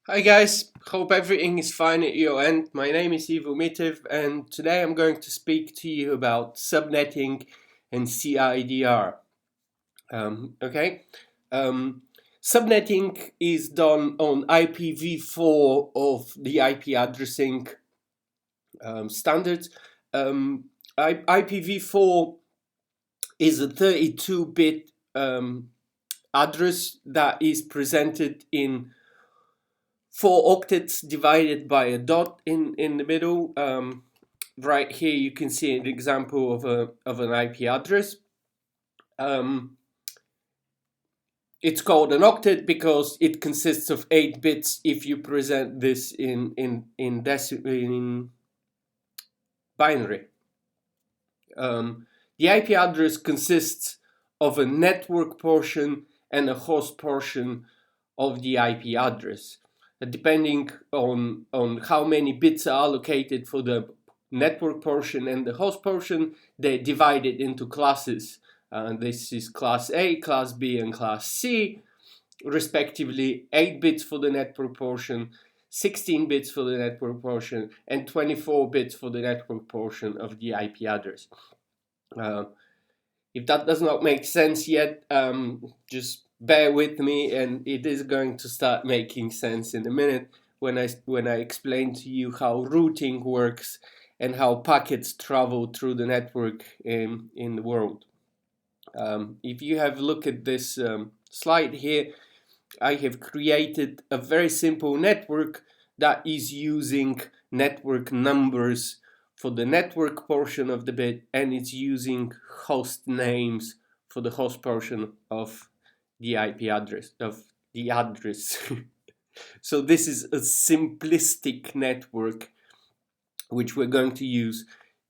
Hi guys, hope everything is fine at your end. My name is Ivo Mitev and today I'm going to speak to you about subnetting and CIDR. Okay, Subnetting is done on IPv4 of the IP addressing standards. IPv4 is a 32-bit address that is presented in 4 octets divided by a dot in the middle. Right here you can see an example of an IP address. It's called an octet because it consists of 8 bits if you present this in binary. The IP address consists of a network portion and a host portion of the IP address. Depending on how many bits are allocated for the network portion and the host portion, they're divided into classes. This is class A, class B, and class C, respectively. 8 bits for the network portion, 16 bits for the network portion, and 24 bits for the network portion of the IP address. If that does not make sense yet, just bear with me, and it is going to start making sense in a minute when I explain to you how routing works and how packets travel through the network in the world. If you have a look at this slide here, I have created a very simple network that is using network numbers for the network portion of the bit, and it's using host names for the host portion of the IP address of the address. So this is a simplistic network which we're going to use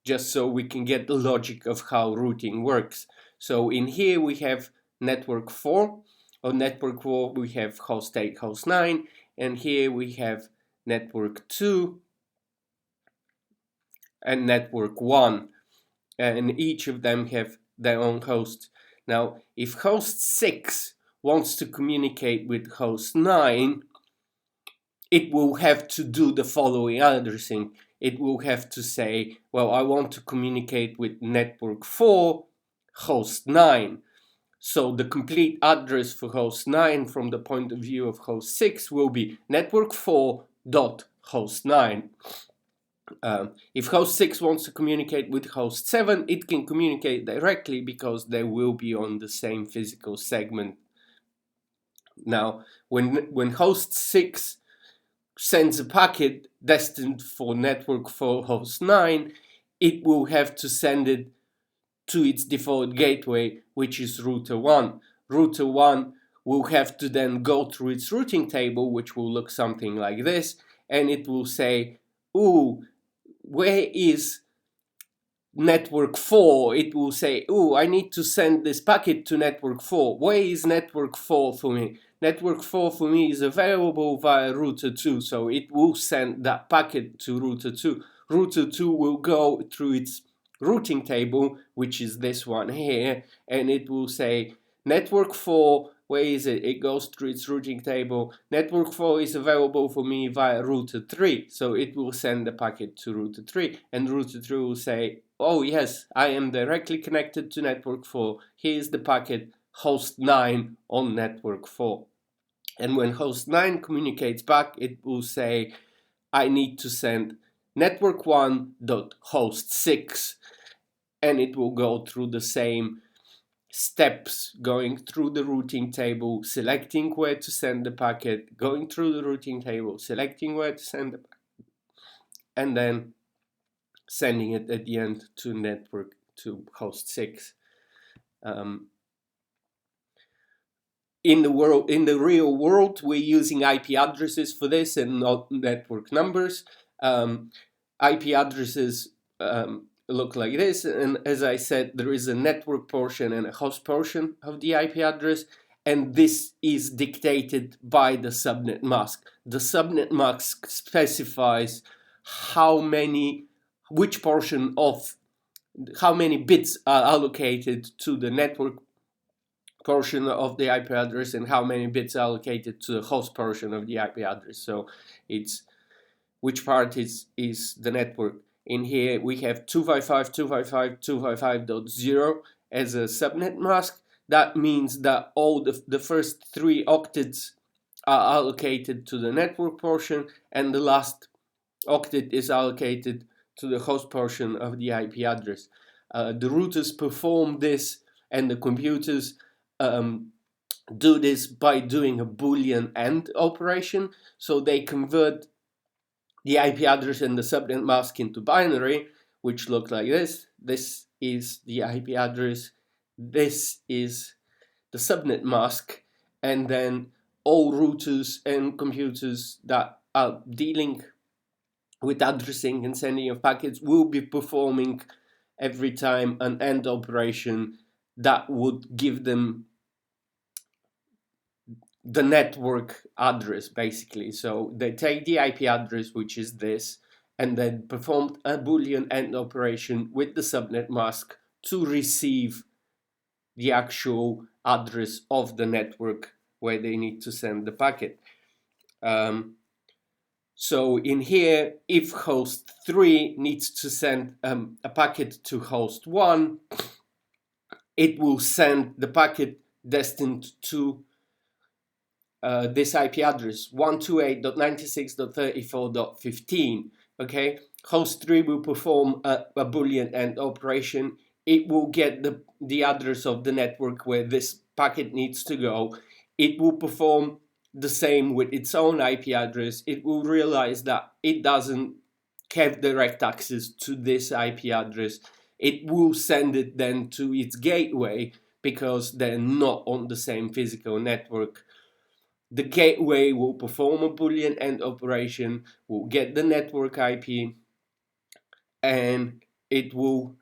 just so we can get the logic of how routing works. So in here we have network 4. On network 4 we have host 8, host 9, and here we have network 2 and network 1, and each of them have their own host. Now, if host 6 wants to communicate with host 9, it will have to do the following addressing. It will have to say, well, I want to communicate with network 4, host 9. So the complete address for host 9 from the point of view of host 6 will be network 4.host9. If host 6 wants to communicate with host 7, it can communicate directly because they will be on the same physical segment. Now, when host 6 sends a packet destined for network 4 host 9, it will have to send it to its default gateway, which is router 1. Router 1 will have to then go through its routing table, which will look something like this, and it will say, ooh, where is network 4? It will say, ooh, I need to send this packet to network 4. Where is network 4 for me? Network 4 for me is available via router 2, so it will send that packet to router 2. Router 2 will go through its routing table, which is this one here, and it will say, network 4, where is it? It goes through its routing table. Network 4 is available for me via router 3, so it will send the packet to router 3, and router 3 will say, oh yes, I am directly connected to network 4. Here's the packet, host 9 on network 4. And when host 9 communicates back, it will say, I need to send network 1.host6, and it will go through the same steps, going through the routing table, selecting where to send the packet, going through the routing table, selecting where to send the packet, and then sending it at the end to network to host 6. In the real world, we're using IP addresses for this and not network numbers. IP addresses look like this, and as I said, there is a network portion and a host portion of the IP address, and this is dictated by the subnet mask. The subnet mask specifies which portion of how many bits are allocated to the network portion of the IP address and how many bits are allocated to the host portion of the IP address. So it's which part is the network. In here we have 255.255.255.0 as a subnet mask. That means that all the first 3 octets are allocated to the network portion, and the last octet is allocated to the host portion of the IP address. The routers perform this, and the computers do this by doing a Boolean AND operation. So they convert the IP address and the subnet mask into binary, which look like this. This is the IP address, this is the subnet mask, and then all routers and computers that are dealing with addressing and sending of packets will be performing every time an AND operation that would give them the network address, basically. So they take the IP address, which is this, and then perform a Boolean AND operation with the subnet mask to receive the actual address of the network where they need to send the packet. So in here, if host 3 needs to send a packet to host 1, it will send the packet destined to this IP address 128.96.34.15. Okay, host 3 will perform a Boolean AND operation. It will get the address of the network where this packet needs to go. It will perform the same with its own IP address. It will realize that it doesn't have direct access to this IP address. It will send it then to its gateway because they're not on the same physical network. The gateway will perform a Boolean AND operation, will get the network IP, and it will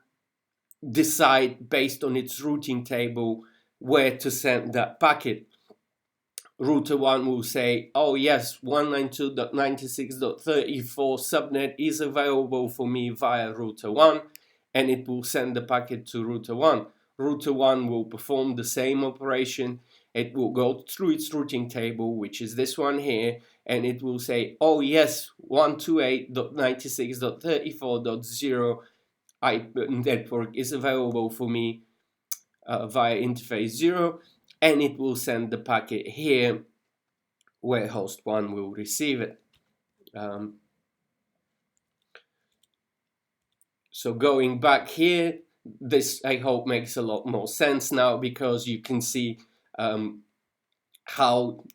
decide based on its routing table where to send that packet. Router 1 will say, oh yes, 192.96.34 subnet is available for me via router 1, and it will send the packet to router 1. Router 1 will perform the same operation. It will go through its routing table, which is this one here, and it will say, oh yes, 128.96.34.0 network is available for me via interface 0, and it will send the packet here where host 1 will receive it. So going back here, this I hope makes a lot more sense now, because you can see how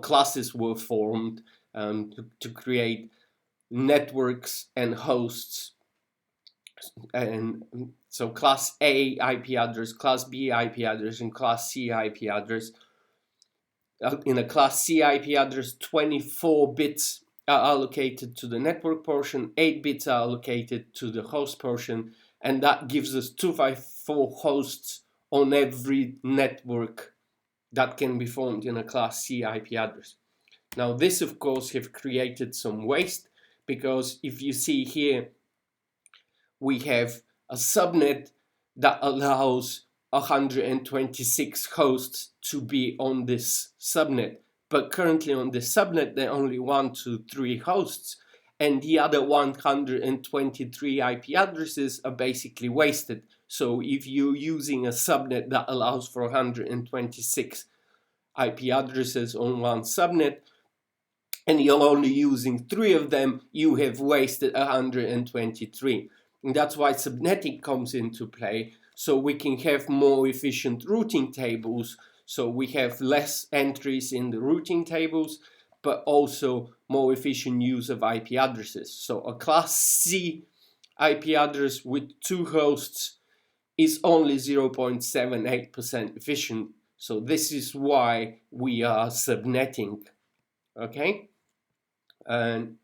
classes were formed to create networks and hosts. And so class A IP address, class B IP address, and class C IP address. In a class C IP address, 24 bits are allocated to the network portion, 8 bits are allocated to the host portion, and that gives us 254 hosts on every network that can be formed in a class C IP address. Now this of course have created some waste, because if you see here, we have a subnet that allows 126 hosts to be on this subnet, but currently on this subnet there are only 1, 2, 3 hosts, and the other 123 IP addresses are basically wasted. So if you're using a subnet that allows for 126 IP addresses on one subnet, and you're only using 3 of them, you have wasted 123. And that's why subnetting comes into play, so we can have more efficient routing tables, so we have less entries in the routing tables, but also more efficient use of IP addresses. So a class C IP address with 2 hosts is only 0.78% efficient. So this is why we are subnetting, okay? And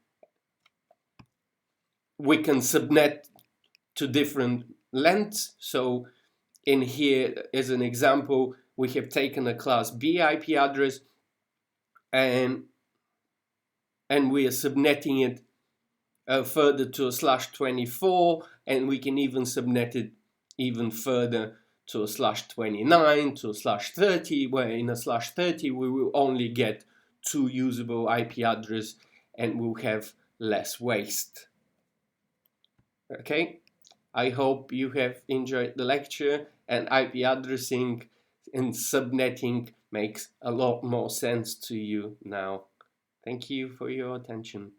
we can subnet to different lengths. So in here, as an example, we have taken a class B IP address and we are subnetting it further to a /24, and we can even subnet it even further to a /29 to a /30, where in a /30 we will only get 2 usable IP addresses and we'll have less waste. Okay, I hope you have enjoyed the lecture, and IP addressing and subnetting makes a lot more sense to you now. Thank you for your attention.